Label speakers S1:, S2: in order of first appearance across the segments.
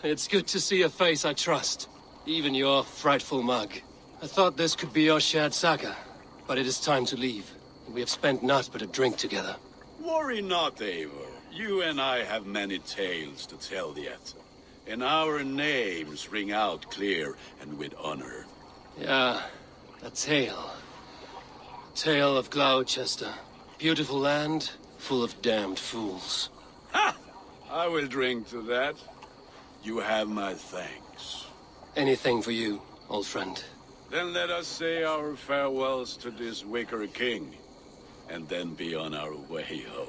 S1: It's good to see a face I trust. Even your frightful mug. I thought this could be your shared saga, but it is time to leave. We have spent naught but a drink together.
S2: Worry not, Eivor. You and I have many tales to tell yet. And our names ring out clear and with honor.
S1: Yeah, a tale. Tale of Gloucester. Beautiful land, full of damned fools.
S2: Ha! I will drink to that. You have my thanks.
S1: Anything for you, old friend.
S2: Then let us say our farewells to this wicker king, and then be on our way home.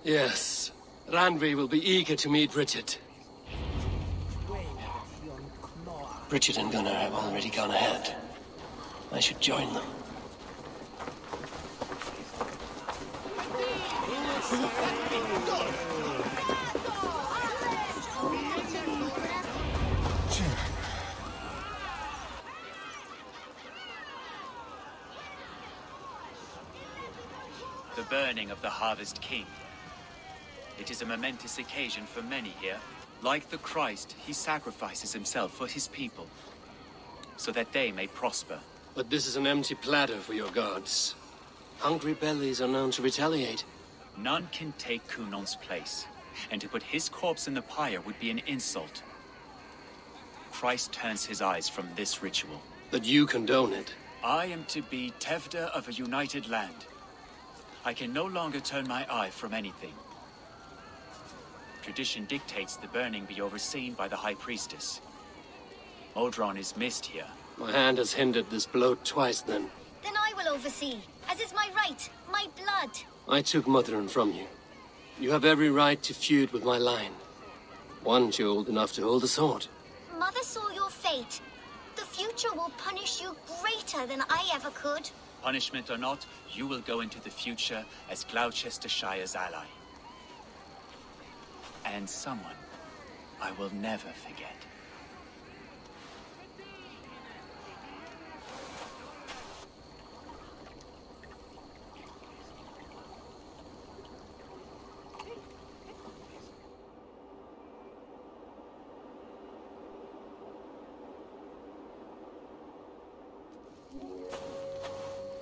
S1: Yes, Randvi will be eager to meet Bridget. Bridget and Gunnar have already gone ahead. I should join them.
S3: The burning of the Harvest King. It is a momentous occasion for many here. Like the Christ, he sacrifices himself for his people, so that they may prosper.
S1: But this is an empty platter for your gods. Hungry bellies are known to retaliate.
S3: None can take Kunon's place, and to put his corpse in the pyre would be an insult. Christ turns his eyes from this ritual.
S1: But you condone it.
S3: I am to be Tevda of a united land. I can no longer turn my eye from anything. Tradition dictates the burning be overseen by the High Priestess. Modron is missed here.
S1: My hand has hindered this bloat twice then.
S4: Then I will oversee, as is my right, my blood.
S1: I took Mother'n from you. You have every right to feud with my line. Once you're old enough to hold a sword.
S4: Mother saw your fate. The future will punish you greater than I ever could.
S3: Punishment or not, you will go into the future as Gloucestershire's ally. And someone I will never forget.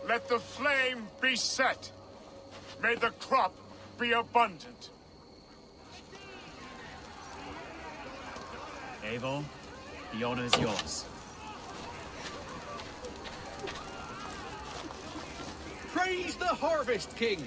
S5: Let the flame be set. May the crop be abundant.
S3: Eivor, the honor is yours.
S6: Praise the Harvest King!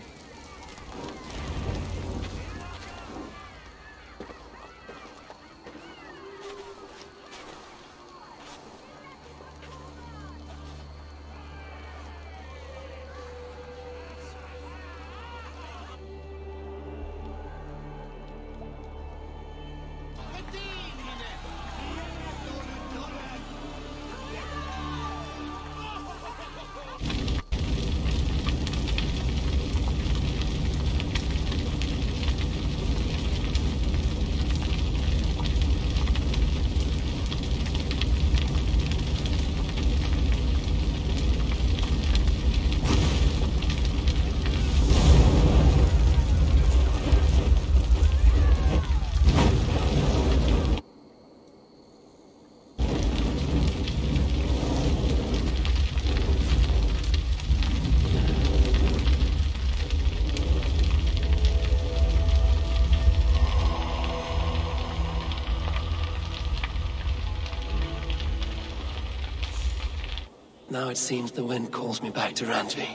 S1: Now it seems the wind calls me back to Randvi.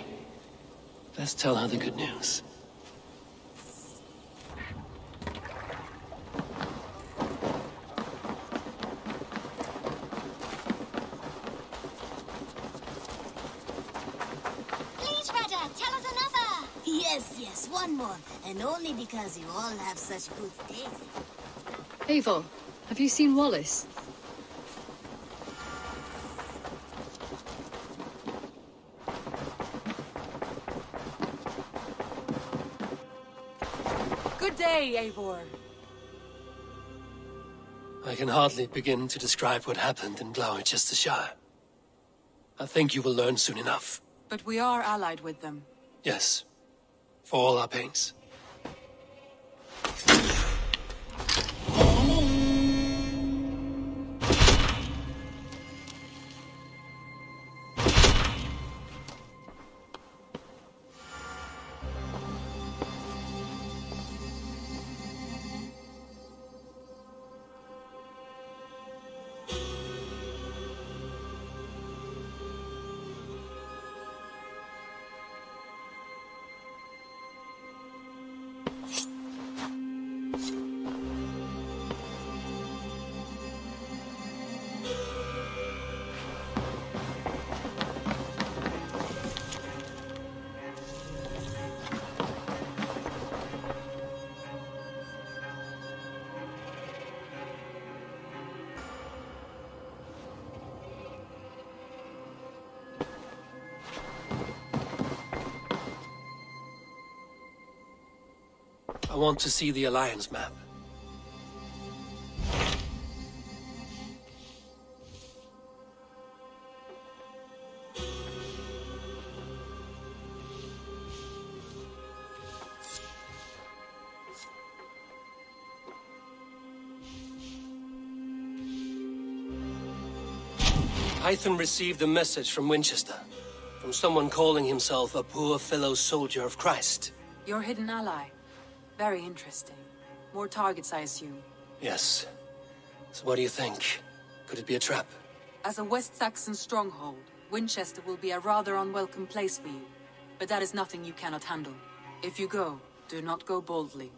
S1: Let's tell her the good news.
S4: Please, Rada, tell us another.
S7: Yes, one more. And only because you all have such good taste.
S8: Eivor, have you seen Wallace?
S9: Good day, Eivor.
S1: I can hardly begin to describe what happened in Gloucestershire. I think you will learn soon enough.
S9: But we are allied with them.
S1: Yes, for all our pains. I want to see the Alliance map. Hytham received a message from Wincestre, from someone calling himself a poor fellow soldier of Christ.
S9: Your hidden ally. Very interesting. More targets, I assume.
S1: Yes. So what do you think? Could it be a trap?
S9: As a West Saxon stronghold, Wincestre will be a rather unwelcome place for you. But that is nothing you cannot handle. If you go, do not go boldly.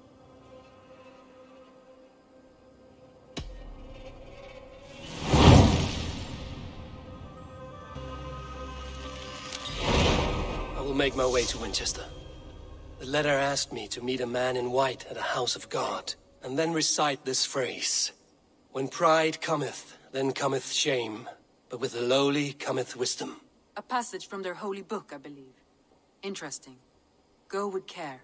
S1: I will make my way to Wincestre. The letter asked me to meet a man in white at a house of God, and then recite this phrase. When pride cometh, then cometh shame, but with the lowly cometh wisdom.
S9: A passage from their holy book, I believe. Interesting. Go with care.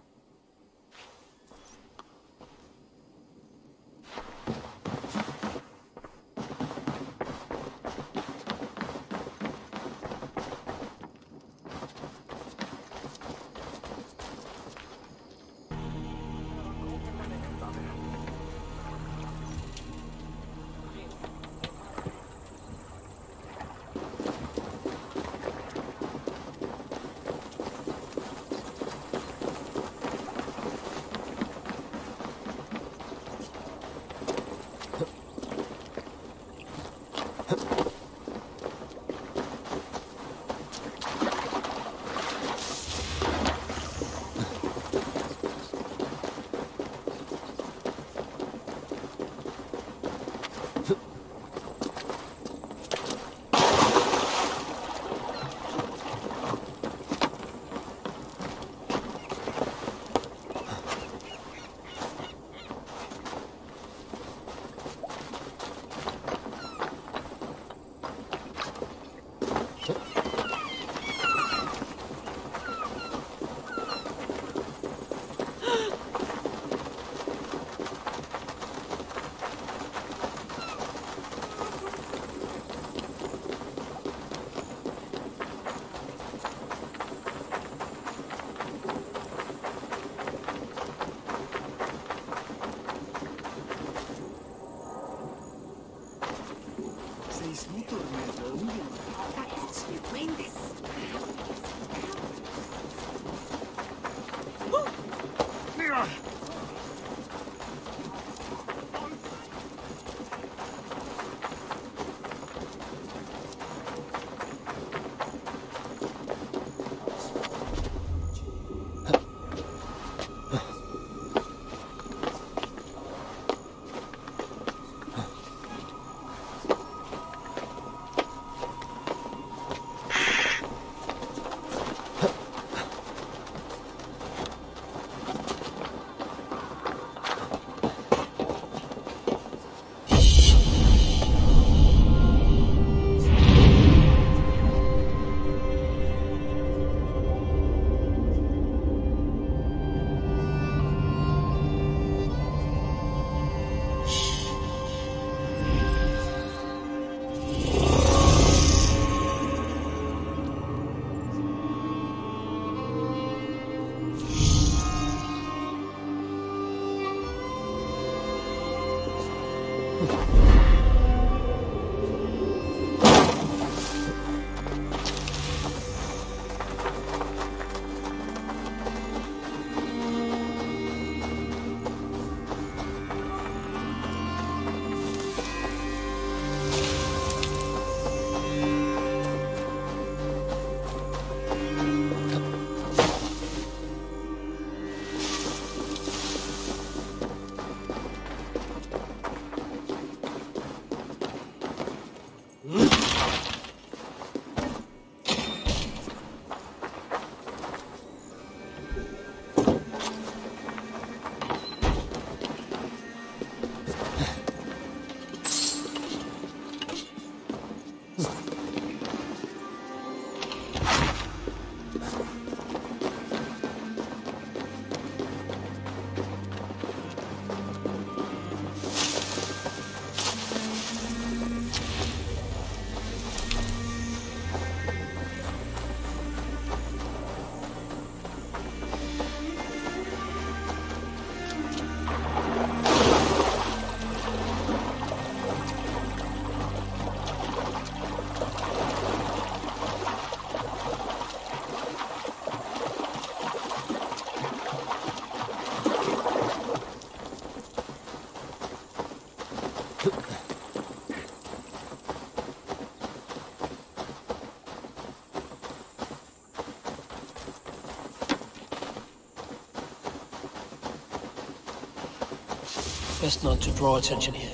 S1: Best not to draw attention here.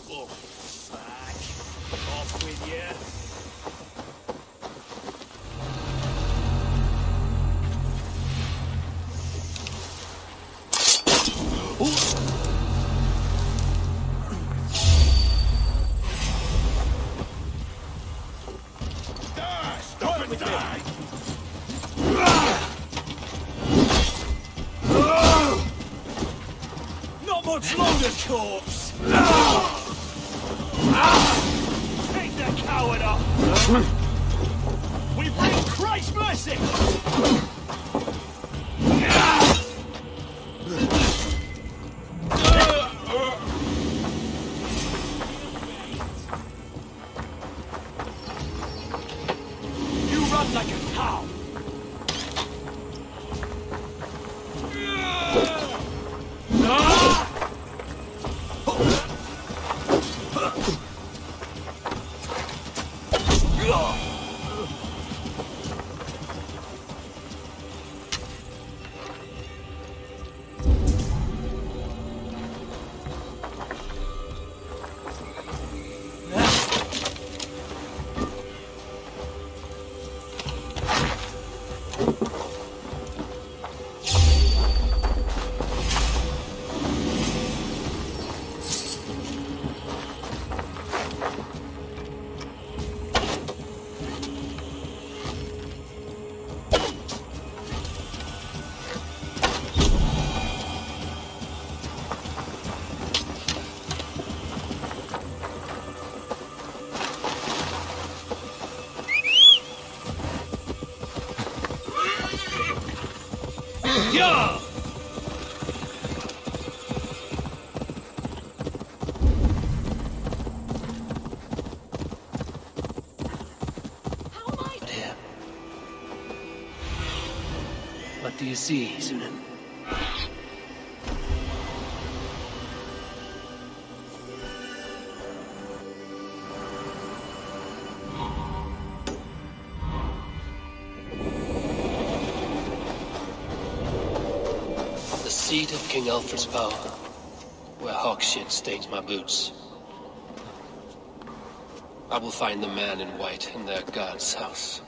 S6: Oh, fuck. Off with you.
S2: Stop and die!
S6: Not much longer, corpse! Take the coward up! We bring Christ's mercy! You run like a cow!
S1: Yeah! But here. What do you see, Sunan? Seat of King Alfred's power, where hawk shit stains my boots. I will find the man in white in their god's house.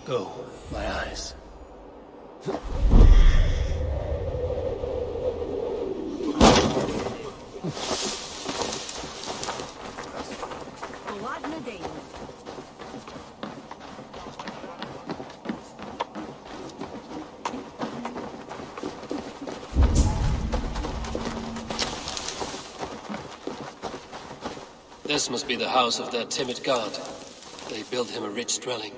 S1: Go, my eyes. This must be the house of that timid god. They built him a rich dwelling.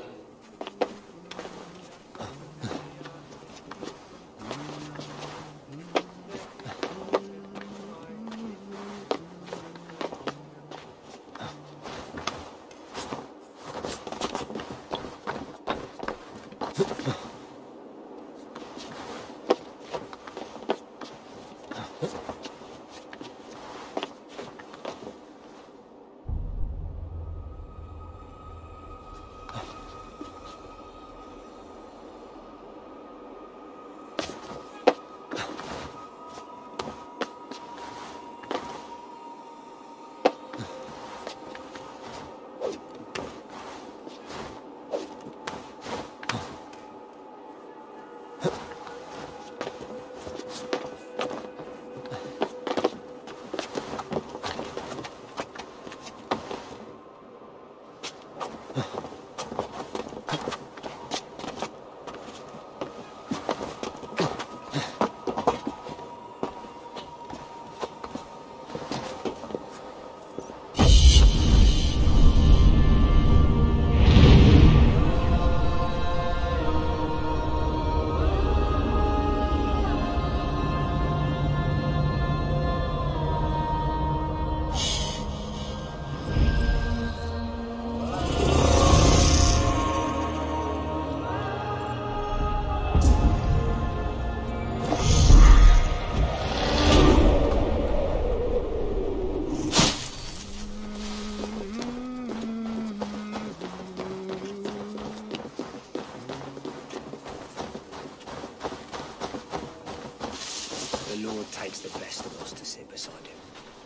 S10: the best of us to sit beside him.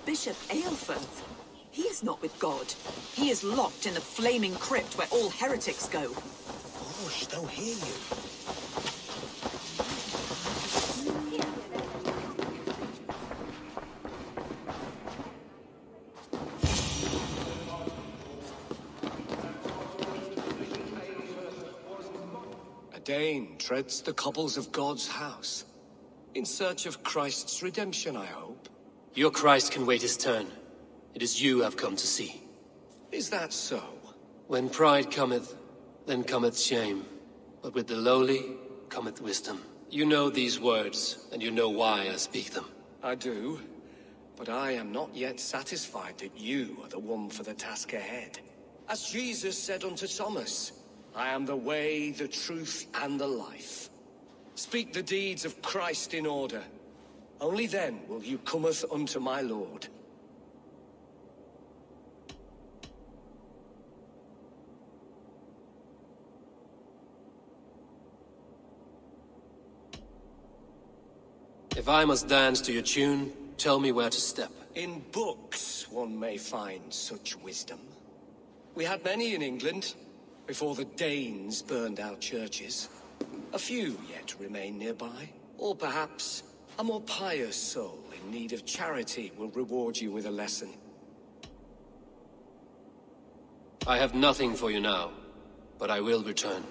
S11: Bishop Eivor? He is not with God. He is locked in the flaming crypt where all heretics go.
S10: Gosh, they'll hear you.
S1: A Dane treads the cobbles of God's house. In search of Christ's redemption, I hope. Your Christ can wait his turn. It is you I've come to see. Is that so? When pride cometh, then cometh shame. But with the lowly cometh wisdom. You know these words, and you know why I speak them. I do, but I am not yet satisfied that you are the one for the task ahead. As Jesus said unto Thomas, I am the way, the truth, and the life. Speak the deeds of Christ in order. Only then will you cometh unto my Lord. If I must dance to your tune, tell me where to step. In books one may find such wisdom. We had many in England, before the Danes burned our churches. A few yet remain nearby. Or perhaps a more pious soul in need of charity will reward you with a lesson. I have nothing for you now, but I will return.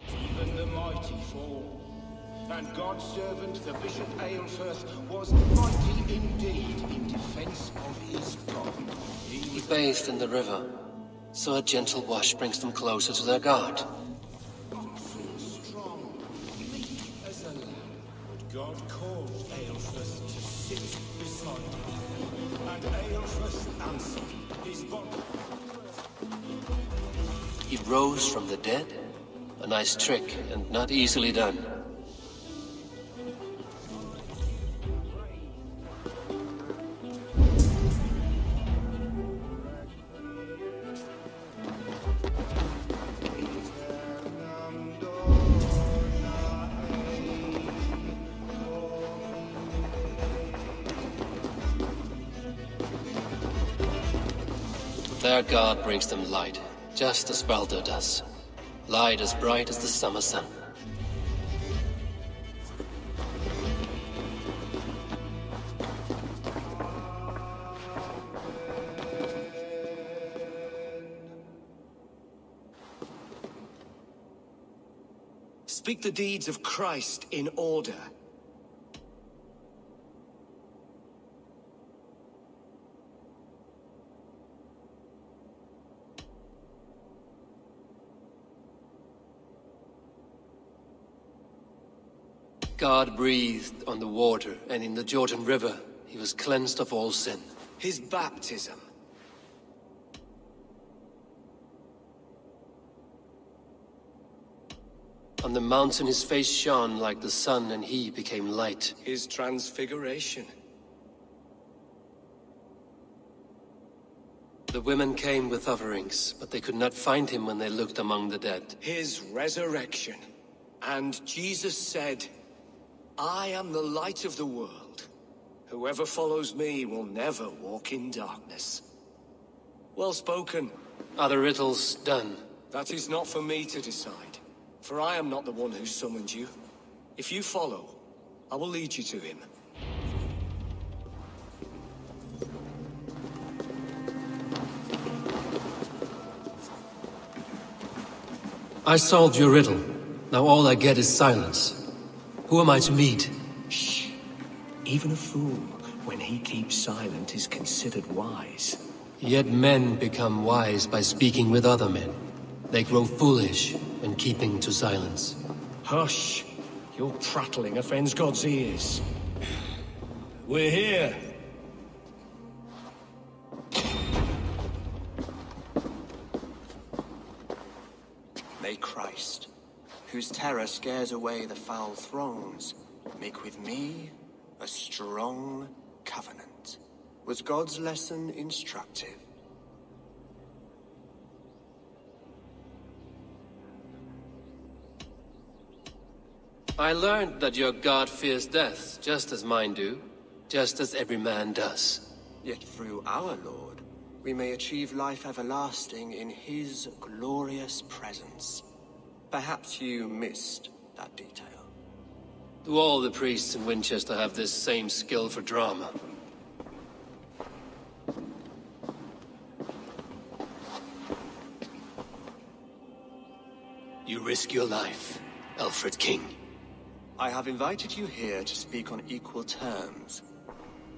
S12: Even the mighty fall, and God's servant, the Bishop Eivor, was mighty indeed in defense of his God.
S1: He bathed in the river, so a gentle wash brings them closer to their God.
S12: God called Eivor to sit beside him, and Eivor answered his body.
S1: He rose from the dead? A nice trick, and not easily done. Their God brings them light, just as Baldur does. Light as bright as the summer sun. Speak the deeds of Christ in order. God breathed on the water, and in the Jordan River, he was cleansed of all sin. His baptism. On the mountain his face shone like the sun, and he became light. His transfiguration. The women came with offerings, but they could not find him when they looked among the dead. His resurrection. And Jesus said, I am the light of the world. Whoever follows me will never walk in darkness. Well spoken. Are the riddles done? That is not for me to decide, for I am not the one who summoned you. If you follow, I will lead you to him. I solved your riddle. Now all I get is silence. Who am I to meet?
S10: Shh. Even a fool, when he keeps silent, is considered wise.
S1: Yet men become wise by speaking with other men. They grow foolish when keeping to silence.
S10: Hush! Your prattling offends God's ears.
S6: We're here.
S13: May Christ, whose terror scares away the foul throngs, make with me a strong covenant. Was God's lesson instructive?
S1: I learned that your god fears death, just as mine do. Just as every man does.
S13: Yet through our Lord, we may achieve life everlasting in his glorious presence. Perhaps you missed that detail.
S1: Do all the priests in Winchester have this same skill for drama? You risk your life, Alfred King.
S13: I have invited you here to speak on equal terms.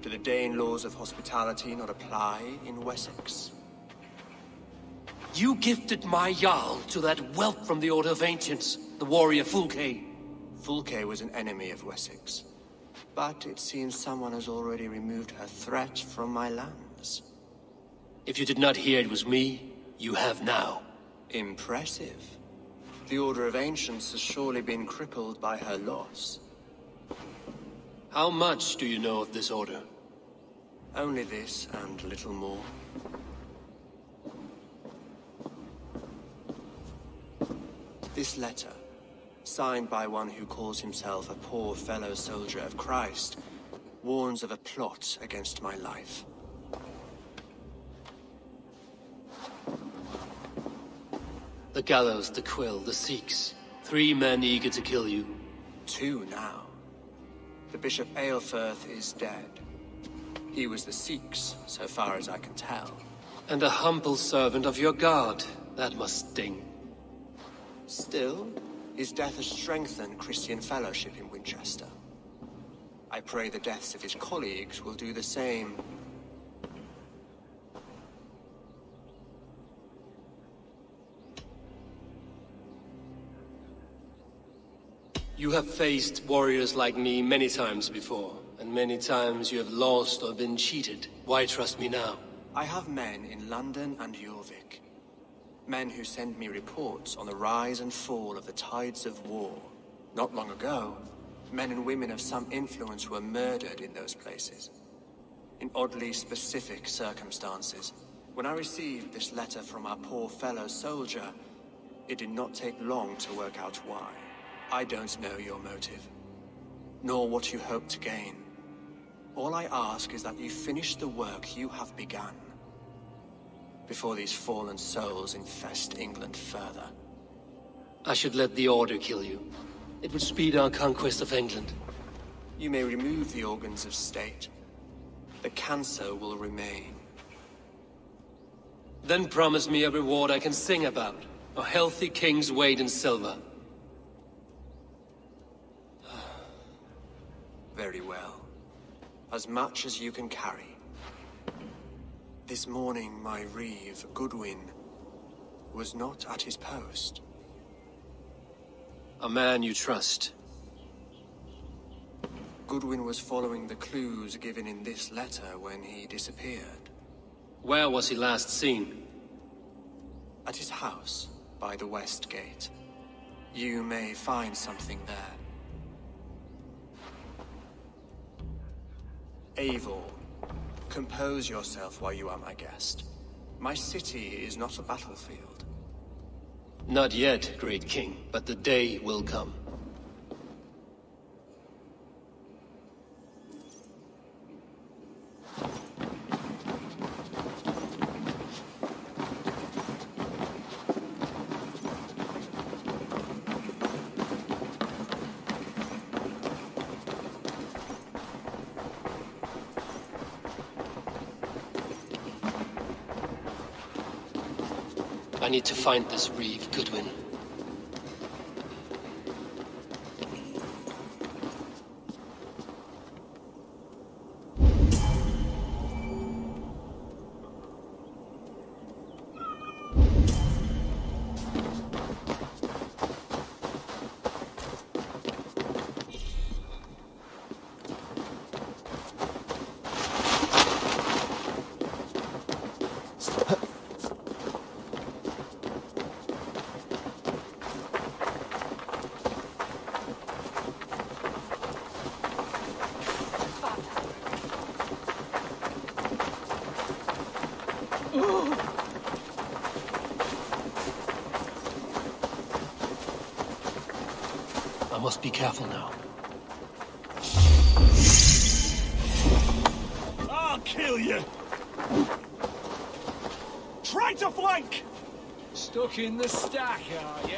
S13: Do the Dane laws of hospitality not apply in Wessex?
S1: You gifted my Jarl to that whelp from the Order of Ancients, the warrior Fulke.
S13: Fulke was an enemy of Wessex. But it seems someone has already removed her threat from my lands.
S1: If you did not hear it was me, you have now.
S13: Impressive. The Order of Ancients has surely been crippled by her loss.
S1: How much do you know of this order?
S13: Only this and little more. This letter, signed by one who calls himself a poor fellow soldier of Christ, warns of a plot against my life.
S1: The gallows, the quill, the Sikhs. 3 men eager to kill you.
S13: 2 now. The Bishop Eilfirth is dead. He was the Sikhs, so far as I can tell.
S1: And a humble servant of your god. That must sting.
S13: Still, his death has strengthened Christian fellowship in Winchester. I pray the deaths of his colleagues will do the same.
S1: You have faced warriors like me many times before, and many times you have lost or been cheated. Why trust me now?
S13: I have men in London and Jorvik. Men who send me reports on the rise and fall of the tides of war. Not long ago, men and women of some influence were murdered in those places. In oddly specific circumstances. When I received this letter from our poor fellow soldier, it did not take long to work out why. I don't know your motive, nor what you hope to gain. All I ask is that you finish the work you have begun, before these fallen souls infest England further.
S1: I should let the Order kill you. It would speed our conquest of England.
S13: You may remove the organs of state. The cancer will remain.
S1: Then promise me a reward I can sing about. A healthy king's weight in silver.
S13: Very well. As much as you can carry. This morning, my Reeve, Goodwin, was not at his post.
S1: A man you trust.
S13: Goodwin was following the clues given in this letter when he disappeared.
S1: Where was he last seen?
S13: At his house, by the West Gate. You may find something there. Eivor, compose yourself while you are my guest. My city is not a battlefield.
S1: Not yet, great king, but the day will come. I need to find this Reeve, Goodwin. must be careful now.
S6: I'll kill you! Try to flank!
S10: Stuck in the stack, are you?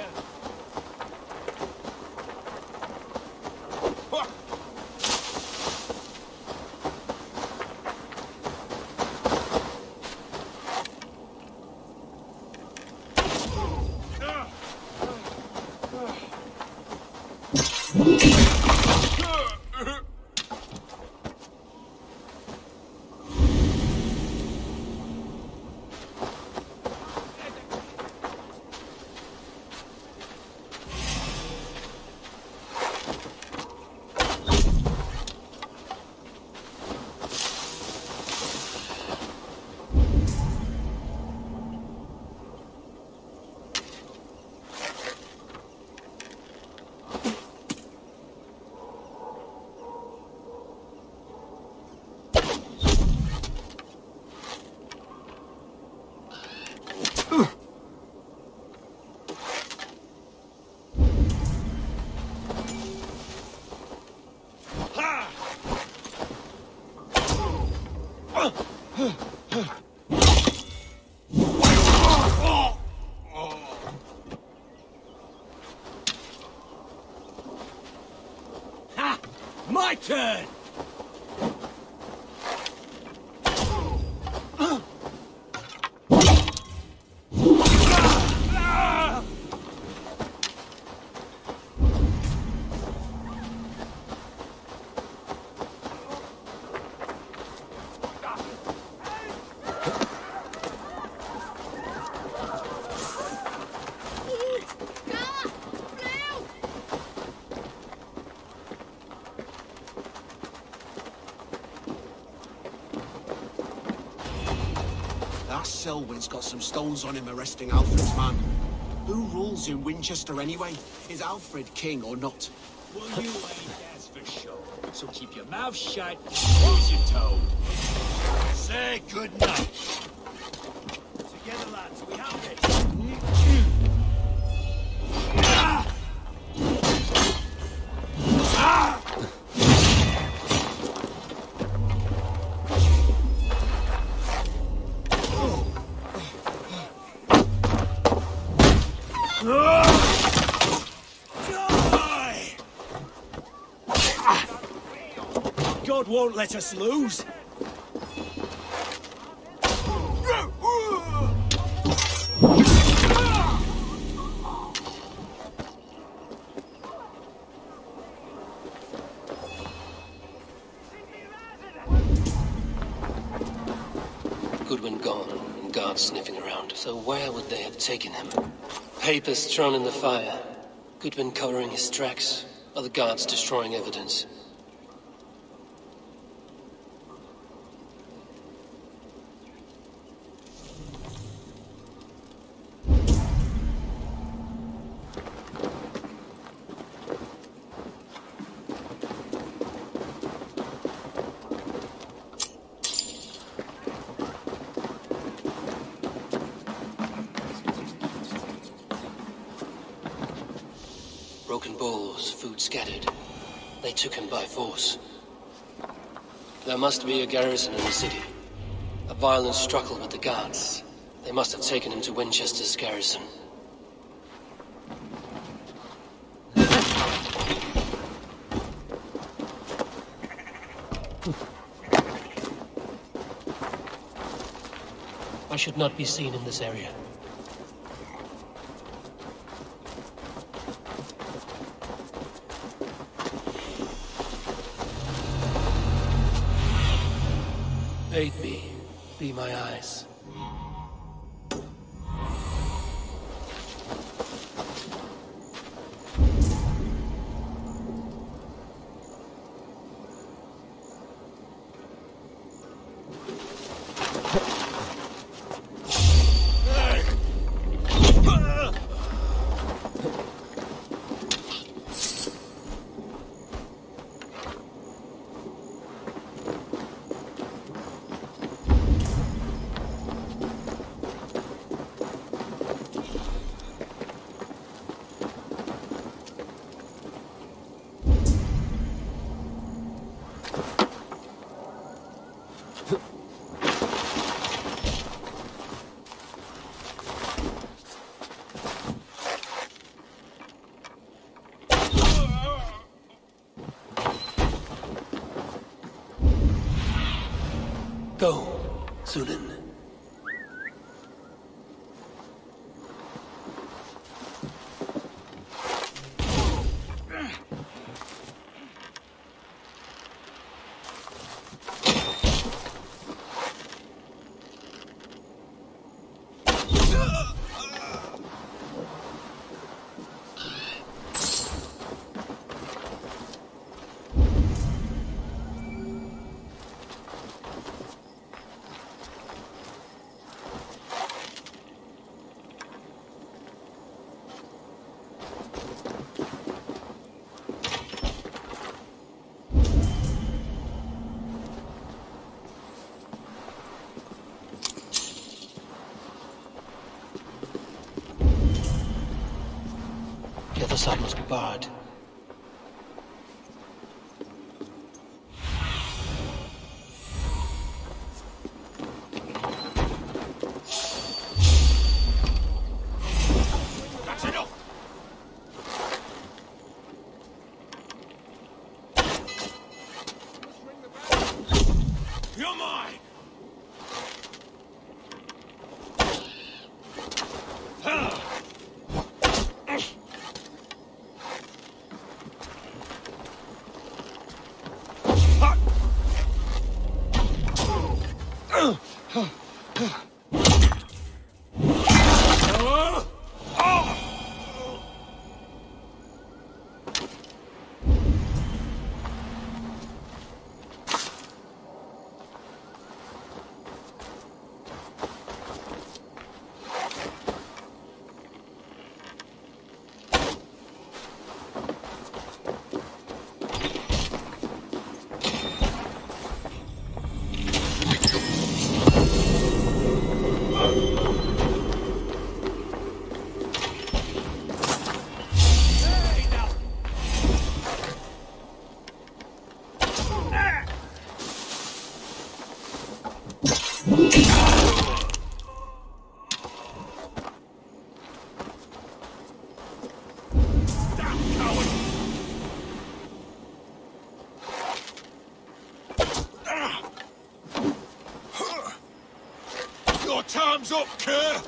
S6: My turn!
S14: Selwyn's got some stones on him arresting Alfred's man. Who rules in Wincestre anyway? Is Alfred king or not?
S6: Well, you ain't, that's for sure. So keep your mouth shut and use your toe. Say good night. Together, lads, we have this. God won't let us lose.
S1: Goodwin gone, and guards sniffing around. So where would they have taken him? Papers thrown in the fire. Goodwin covering his tracks. Other guards destroying evidence. Broken bowls, food scattered. They took him by force. There must be a garrison in the city. A violent struggle with the guards. They must have taken him to Winchester's garrison. I should not be seen in this area. Aid me, be my eyes. Go, Zulin. The other side must be barred.
S5: That's enough! You're mine! Your time's up, Kerr!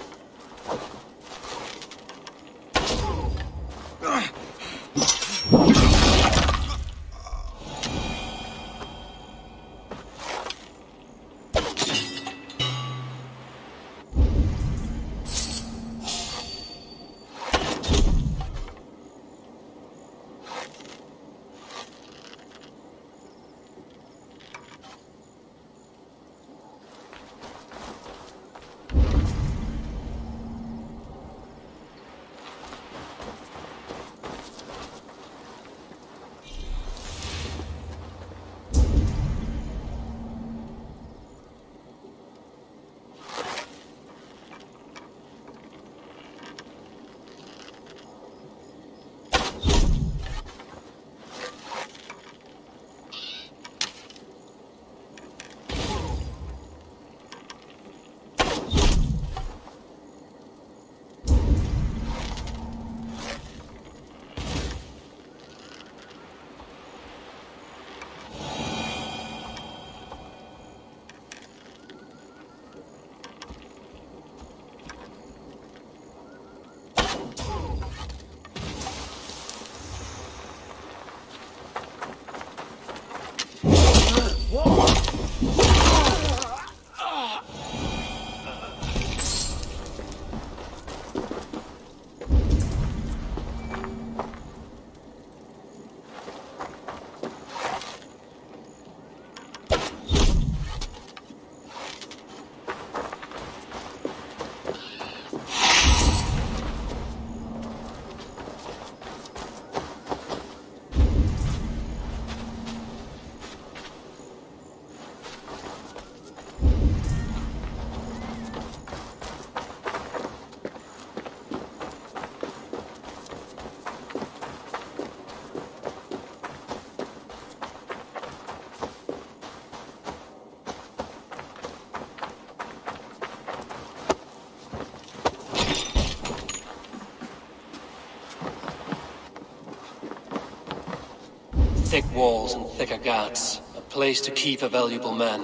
S1: thick walls and thicker guards. A place to keep a valuable man.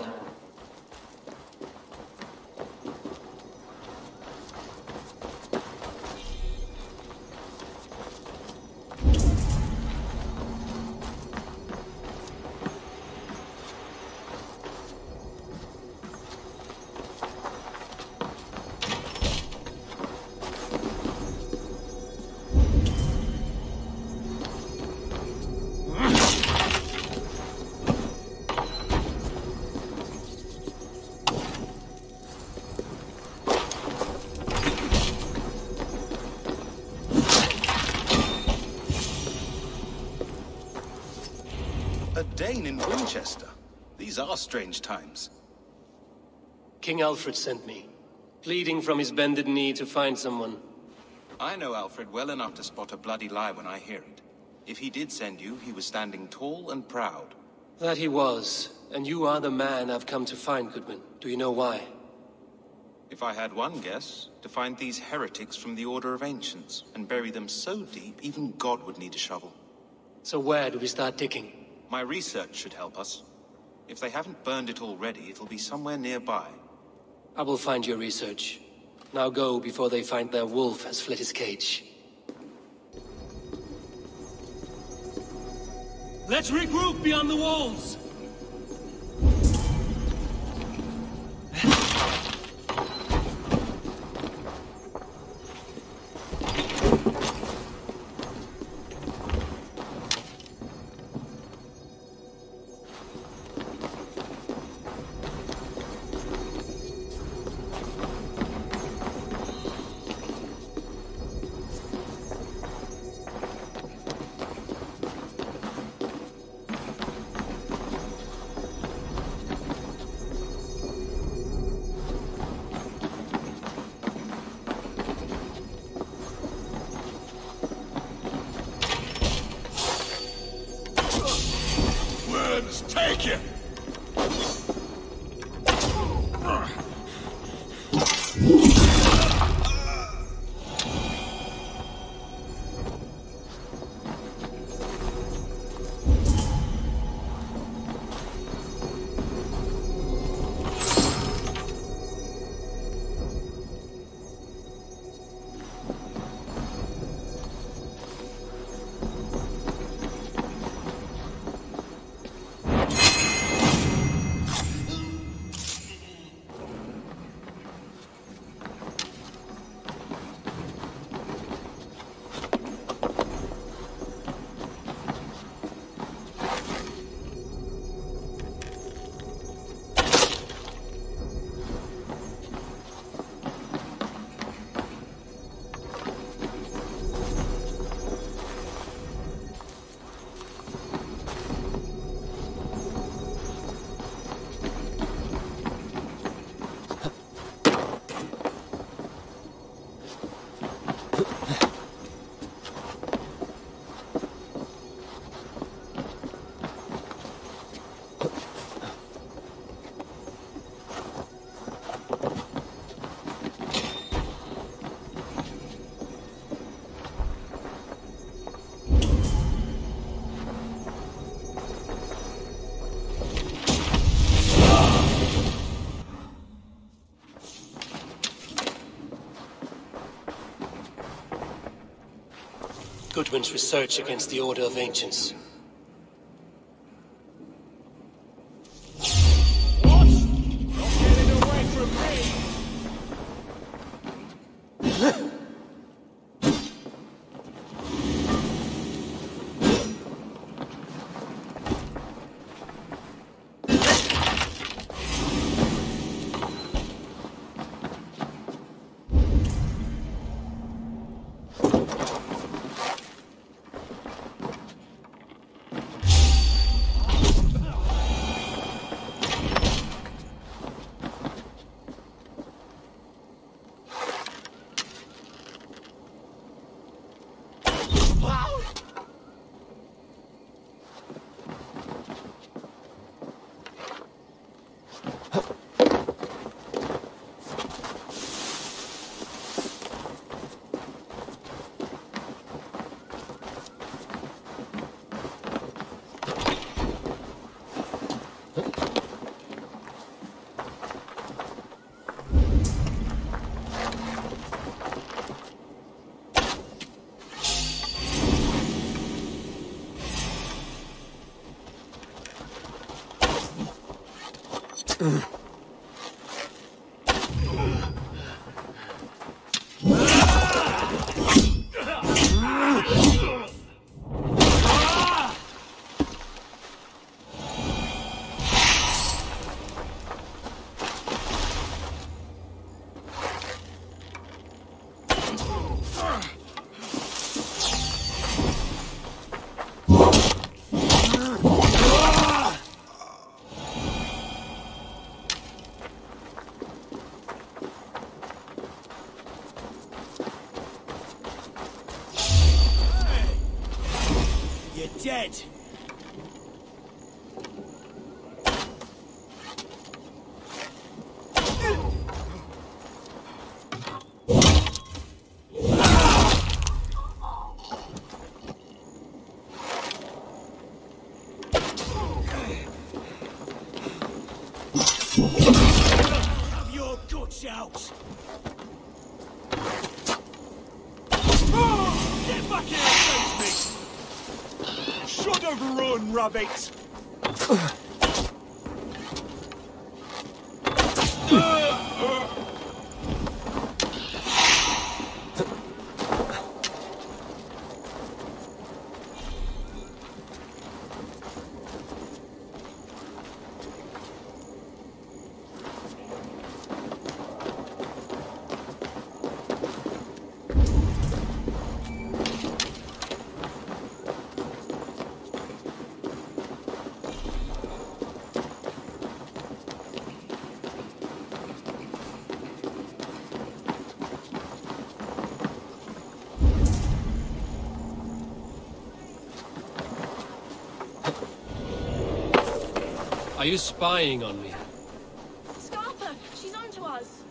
S15: A Dane in Wincestre. These are strange times.
S1: King Alfred sent me, pleading from his bended knee to find someone.
S15: I know Alfred well enough to spot a bloody lie when I hear it. If he did send you, he was standing tall and proud.
S1: That he was, and you are the man I've come to find, Goodman. Do you know why?
S15: If I had one guess, to find these heretics from the Order of Ancients, and bury them so deep, even God would need a shovel.
S1: So where do we start digging?
S15: My research should help us. If they haven't burned it already, it'll be somewhere nearby.
S1: I will find your research. Now go before they find their wolf has fled his cage. Let's regroup beyond the walls!
S5: Take it!
S1: Goodwin's research against the Order of Ancients.
S5: What? Not getting away from me!
S6: Dead. Have your guts out. Get back here and face me. Should have run, rabbit!
S1: Are you spying on me?
S16: Scarpa! She's on to us!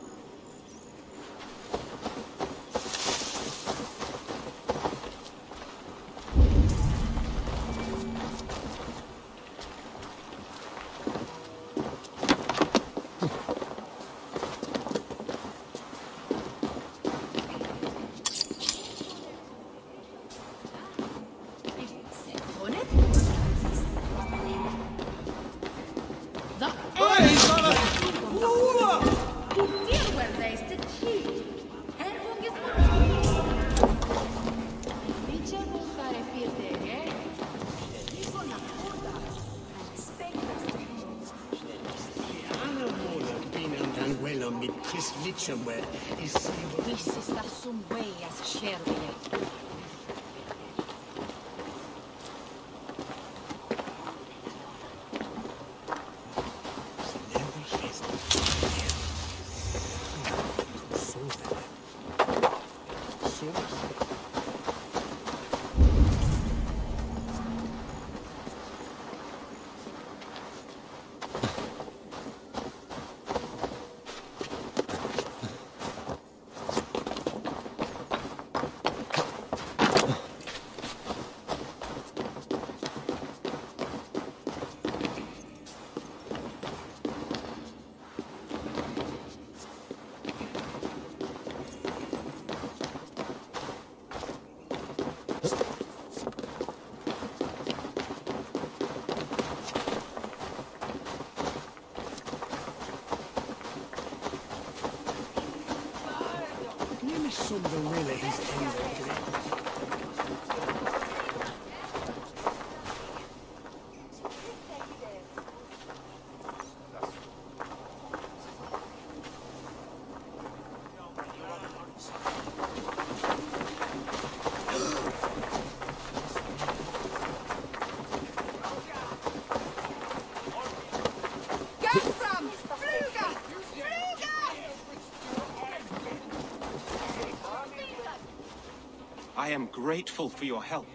S15: I am grateful for your help.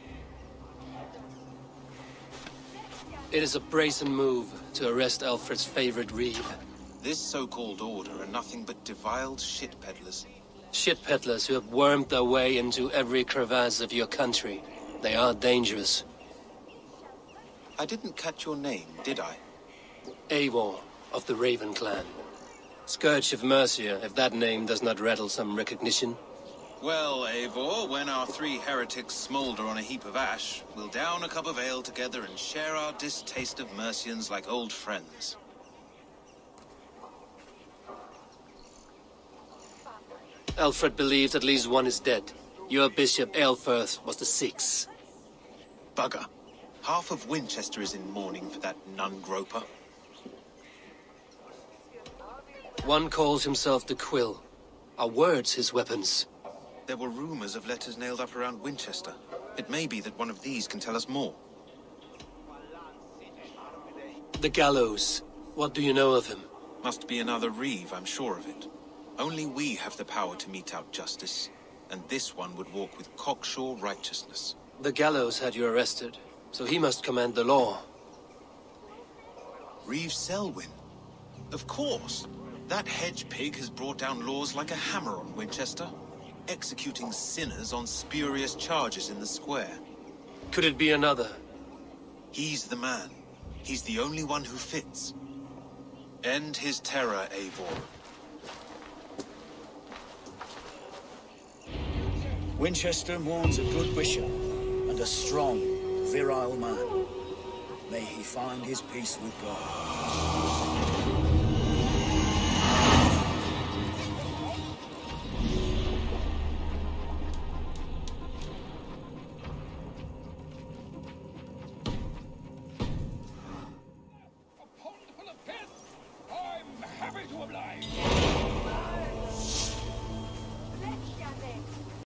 S1: It is a brazen move to arrest Alfred's favorite Reeve.
S15: This so-called order are nothing but defiled shit peddlers.
S1: Shit peddlers who have wormed their way into every crevasse of your country. They are dangerous.
S15: I didn't catch your name, did I?
S1: Eivor, of the Raven clan. Scourge of Mercia, if that name does not rattle some recognition.
S15: Well, Eivor, when our three heretics smolder on a heap of ash, we'll down a cup of ale together and share our distaste of Mercians like old friends.
S1: Alfred believes at least one is dead. Your bishop, Eilfirth, was the sixth.
S15: Bugger. Half of Wincestre is in mourning for that nun-groper.
S1: One calls himself the Quill. Are words his weapons?
S15: There were rumors of letters nailed up around Wincestre. It may be that one of these can tell us more.
S1: The gallows. What do you know of him?
S15: Must be another Reeve, I'm sure of it. Only we have the power to mete out justice, and this one would walk with cocksure righteousness.
S1: The gallows had you arrested, so he must command the law.
S15: Reeve Selwyn? Of course. That hedge pig has brought down laws like a hammer on Wincestre, executing sinners on spurious charges in the square.
S1: Could it be another?
S15: He's the man. He's the only one who fits. End his terror, Eivor.
S6: Wincestre mourns a good bishop and a strong, virile man. May he find his peace with God.